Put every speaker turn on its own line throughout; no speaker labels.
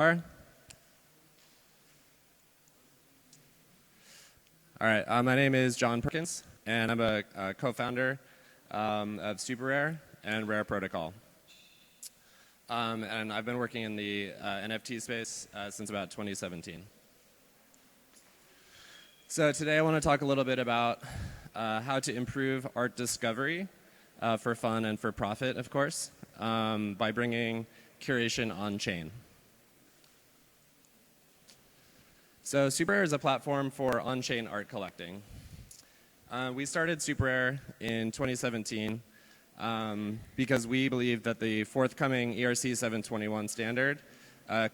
All right, my name is Jonathan Perkins, and I'm a co-founder of SuperRare and Rare Protocol. And I've been working in the NFT space since about 2017. So today I want to talk a little bit about how to improve art discovery for fun and for profit, of course, by bringing curation on-chain. So SuperRare is a platform for on-chain art collecting. We started SuperRare in 2017 because we believed that the forthcoming ERC 721 standard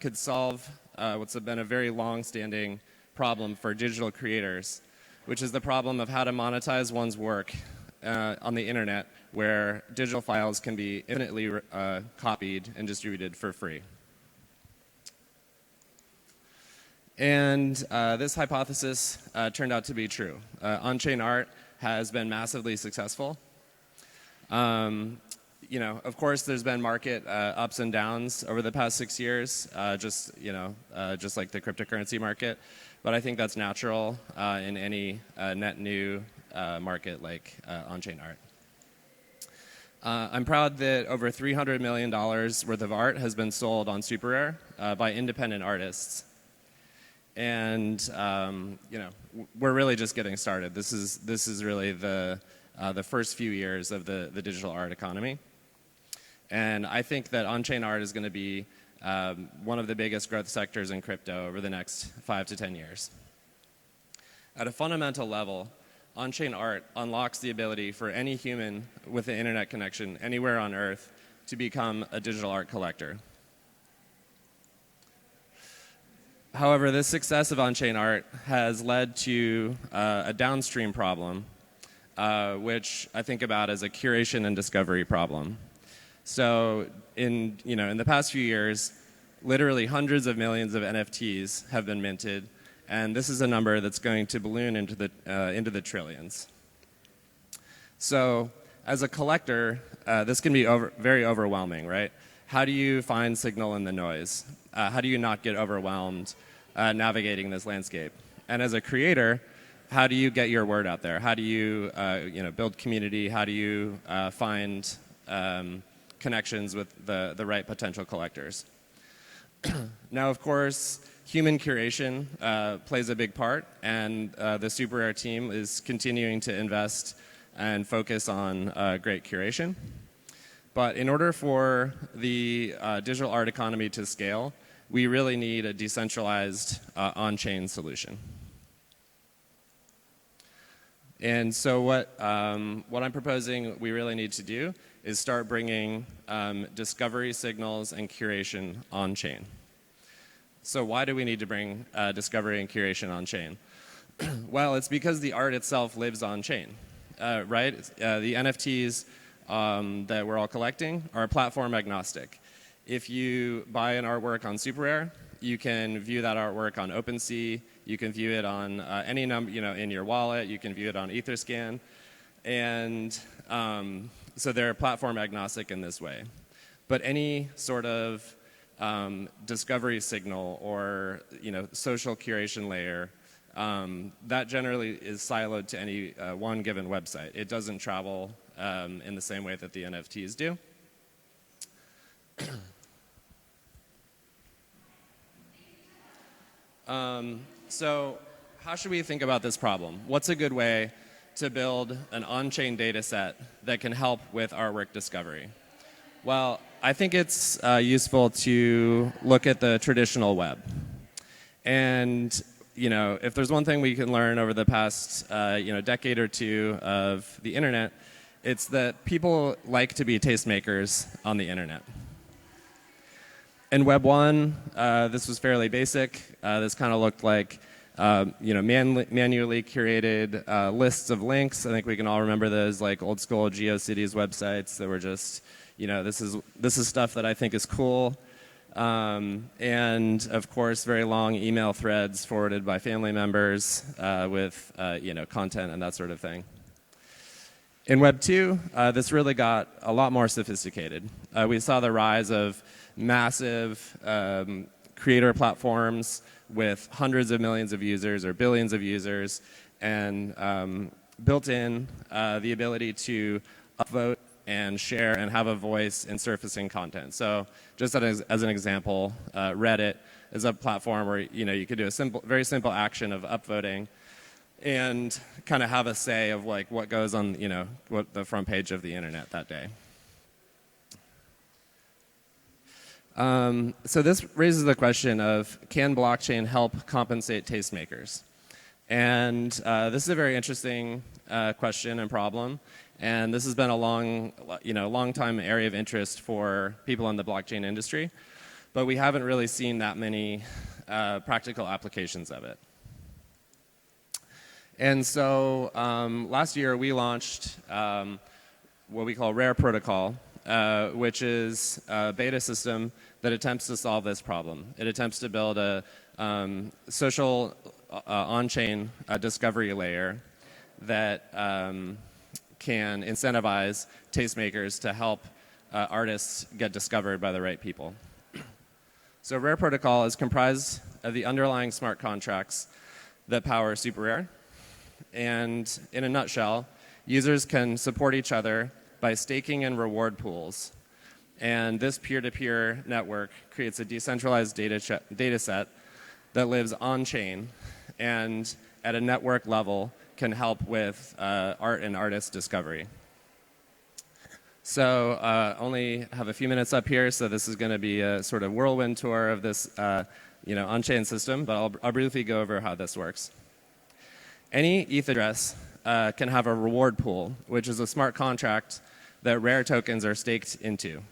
could solve what's been a very long-standing problem for digital creators, which is the problem of how to monetize one's work on the internet, where digital files can be infinitely copied and distributed for free. And this hypothesis turned out to be true. On-chain art has been massively successful. Of course, there's been market ups and downs over the past 6 years, just like the cryptocurrency market. But I think that's natural in any net new market like on-chain art. I'm proud that over $300 million worth of art has been sold on SuperRare by independent artists. And we're really just getting started. This is really the first few years of the digital art economy. And I think that on-chain art is going to be one of the biggest growth sectors in crypto over the next 5 to 10 years. At a fundamental level, on-chain art unlocks the ability for any human with an internet connection anywhere on Earth to become a digital art collector. However, this success of on-chain art has led to a downstream problem, which I think about as a curation and discovery problem. So in the past few years, literally hundreds of millions of NFTs have been minted, and this is a number that's going to balloon into the trillions. So as a collector, this can be very overwhelming, right? How do you find signal in the noise? How do you not get overwhelmed navigating this landscape? And as a creator, how do you get your word out there? How do you build community? How do you find connections with the right potential collectors? Now, of course, human curation plays a big part, and the SuperRare team is continuing to invest and focus on great curation. But in order for the digital art economy to scale, we really need a decentralized on-chain solution. And so what I'm proposing we really need to do is start bringing discovery signals and curation on-chain. So why do we need to bring discovery and curation on-chain? Well, it's because the art itself lives on-chain, right? The NFTs that we're all collecting are platform agnostic. If you buy an artwork on SuperRare, you can view that artwork on OpenSea. You can view it on any number, in your wallet. You can view it on Etherscan, and so they're platform agnostic in this way. But any sort of discovery signal or social curation layer, that generally is siloed to any one given website. It doesn't travel in the same way that the NFTs do. So how should we think about this problem? What's a good way to build an on-chain data set that can help with artwork discovery? Well, I think it's useful to look at the traditional web. And if there's one thing we can learn over the past decade or two of the internet, it's that people like to be tastemakers on the internet. In Web 1, this was fairly basic. This kind of looked like manually curated lists of links. I think we can all remember those like old school GeoCities websites that were just, this is stuff that I think is cool. And of course, very long email threads forwarded by family members with content and that sort of thing. In Web 2, this really got a lot more sophisticated. We saw the rise of massive creator platforms with hundreds of millions of users or billions of users, and built in the ability to upvote and share and have a voice in surfacing content. So just as an example, Reddit is a platform where you could do a very simple action of upvoting and kind of have a say of like what goes on what the front page of the internet that day. So this raises the question of, can blockchain help compensate tastemakers? And this is a very interesting question and problem. And this has been a long time area of interest for people in the blockchain industry. But we haven't really seen that many practical applications of it. And so last year we launched what we call Rare Protocol, which is a beta system that attempts to solve this problem. It attempts to build a social on-chain discovery layer that can incentivize tastemakers to help artists get discovered by the right people. So Rare Protocol is comprised of the underlying smart contracts that power SuperRare. And in a nutshell, users can support each other by staking and reward pools. And this peer-to-peer network creates a decentralized data set that lives on-chain and at a network level can help with art and artist discovery. So only have a few minutes up here, so this is going to be a sort of whirlwind tour of this on-chain system, but I'll briefly go over how this works. Any ETH address can have a reward pool, which is a smart contract that Rare tokens are staked into.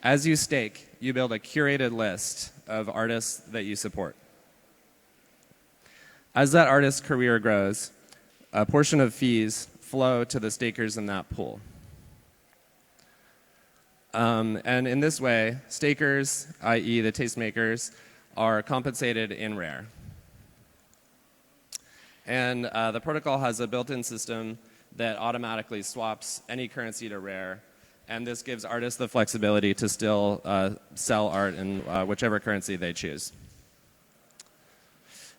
As you stake, you build a curated list of artists that you support. As that artist's career grows, a portion of fees flow to the stakers in that pool. And in this way, stakers, i.e. the tastemakers, are compensated in Rare. And the protocol has a built-in system that automatically swaps any currency to Rare. And this gives artists the flexibility to still sell art in whichever currency they choose.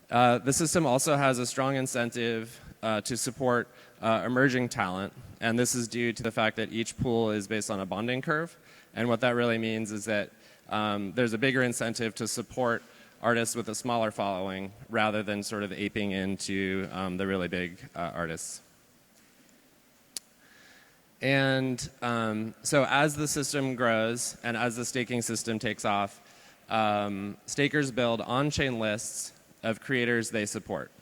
The system also has a strong incentive to support emerging talent. And this is due to the fact that each pool is based on a bonding curve. And what that really means is that there's a bigger incentive to support artists with a smaller following rather than sort of aping into the really big artists. And so as the system grows and as the staking system takes off, stakers build on-chain lists of creators they support.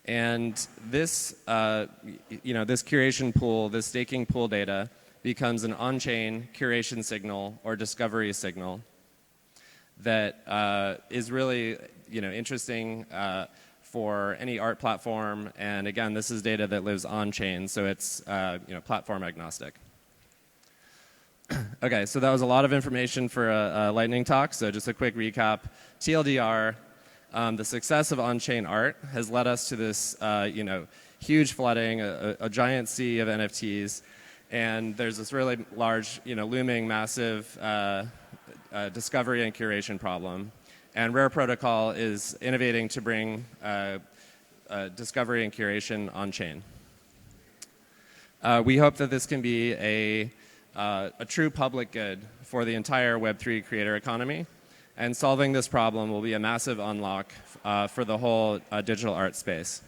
And this, this curation pool, this staking pool data, becomes an on-chain curation signal or discovery signal that is really, interesting for any art platform. And again, this is data that lives on-chain, so it's platform agnostic. Okay, so that was a lot of information for a lightning talk. So just a quick recap. TLDR, the success of on-chain art has led us to this, huge flooding, a giant sea of NFTs, and there's this really large, looming, massive discovery and curation problem. And Rare Protocol is innovating to bring discovery and curation on-chain. We hope that this can be a true public good for the entire Web3 creator economy. And solving this problem will be a massive unlock for the whole digital art space.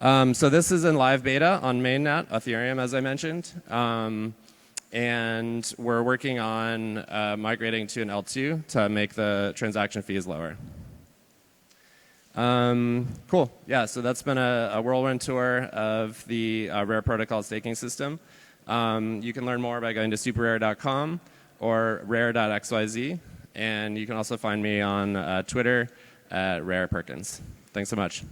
So this is in live beta on mainnet, Ethereum, as I mentioned. And we're working on migrating to an L2 to make the transaction fees lower. Cool. Yeah, so that's been a whirlwind tour of the Rare Protocol staking system. You can learn more by going to superrare.com or rare.xyz. And you can also find me on Twitter at Rare Perkins. Thanks so much.